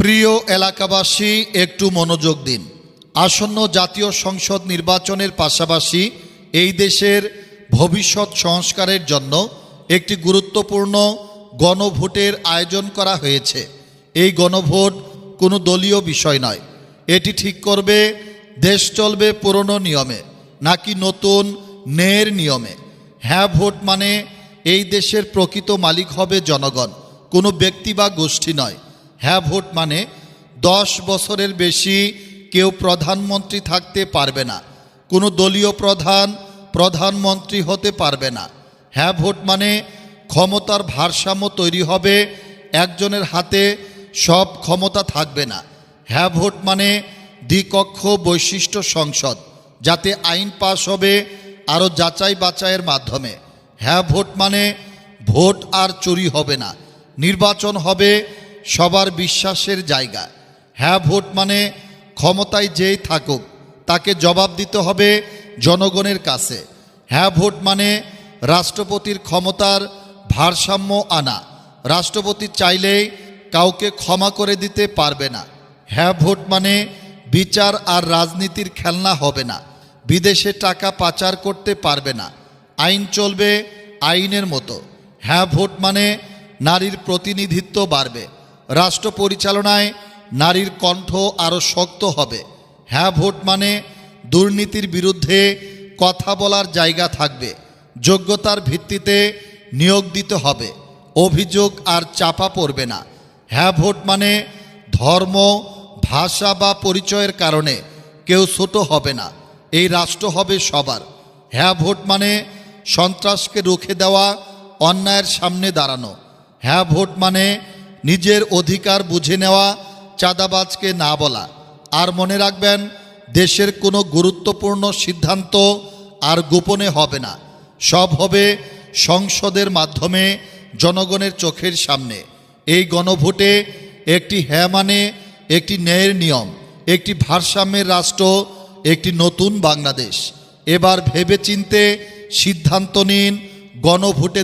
প্রিয় এলাকাবাসী, একটু মনোযোগ দিন। আসন্ন জাতীয় সংসদ নির্বাচনের পাশাপাশি এই দেশের ভবিষ্যৎ সংস্কারের জন্য একটি গুরুত্বপূর্ণ গণভোটের আয়োজন করা হয়েছে। এই গণভোট কোনো দলীয় বিষয় নয়। এটি ঠিক করবে দেশ চলবে পুরনো নিয়মে নাকি নতুন ন্যায়ের নিয়মে। হ্যাঁ ভোট মানে এই দেশের প্রকৃত মালিক হবে জনগণ, কোনো ব্যক্তি বা গোষ্ঠী নয়। হ্যাঁ ভোট মানে 10 বছরের বেশি কেউ প্রধানমন্ত্রী থাকতে পারবে না, কোনো দলীয় প্রধানমন্ত্রী হতে পারবে না। হ্যাঁ ভোট মানে ক্ষমতার ভারসাম্য তৈরি হবে, একজনের হাতে সব ক্ষমতা থাকবে না। হ্যাঁ ভোট মানে দ্বিকক্ষ বৈশিষ্ট্য সংসদ, যাতে আইন পাশ হবে আরও যাচাই বাছাইয়ের মাধ্যমে। হ্যাঁ ভোট মানে ভোট আর চুরি হবে না, নির্বাচন হবে সবার বিশ্বাসের জায়গা। হ্যাঁ ভোট মানে ক্ষমতায় যেই থাকুক তাকে জবাব দিতে হবে জনগণের কাছে। হ্যাঁ ভোট মানে রাষ্ট্রপতির ক্ষমতার ভারসাম্য আনা, রাষ্ট্রপতি চাইলেই কাউকে ক্ষমা করে দিতে পারবে না। হ্যাঁ ভোট মানে বিচার আর রাজনীতির খেলনা হবে না, বিদেশে টাকা পাচার করতে পারবে না, আইন চলবে আইনের মতো। হ্যাঁ ভোট মানে নারীর প্রতিনিধিত্ব বাড়বে, রাষ্ট্র পরিচালনায় নারীর কণ্ঠ আরও শক্ত হবে। হ্যাঁ ভোট মানে দুর্নীতির বিরুদ্ধে কথা বলার জায়গা থাকবে, যোগ্যতার ভিত্তিতে নিয়োগ দিতে হবে, অভিযোগ আর চাপা পড়বে না। হ্যাঁ ভোট মানে ধর্ম, ভাষা বা পরিচয়ের কারণে কেউ ছোট হবে না, এই রাষ্ট্র হবে সবার। হ্যাঁ ভোট মানে সন্ত্রাসকে রুখে দেওয়া, অন্যায়ের সামনে দাঁড়ানো। হ্যাঁ ভোট মানে নিজের অধিকার বুঝে নেওয়া, চাঁদাবাজকে না বলা। আর মনে রাখবেন, দেশের কোনো গুরুত্বপূর্ণ সিদ্ধান্ত আর গোপনে হবে না, সব হবে সংসদের মাধ্যমে জনগণের চোখের সামনে। এই গণভোটে একটি হ্যাঁ মানে একটি ন্যায়ের নিয়ম, একটি ভারসাম্যের রাষ্ট্র, একটি নতুন বাংলাদেশ। এবার ভেবেচিন্তে সিদ্ধান্ত নিন, গণভোটে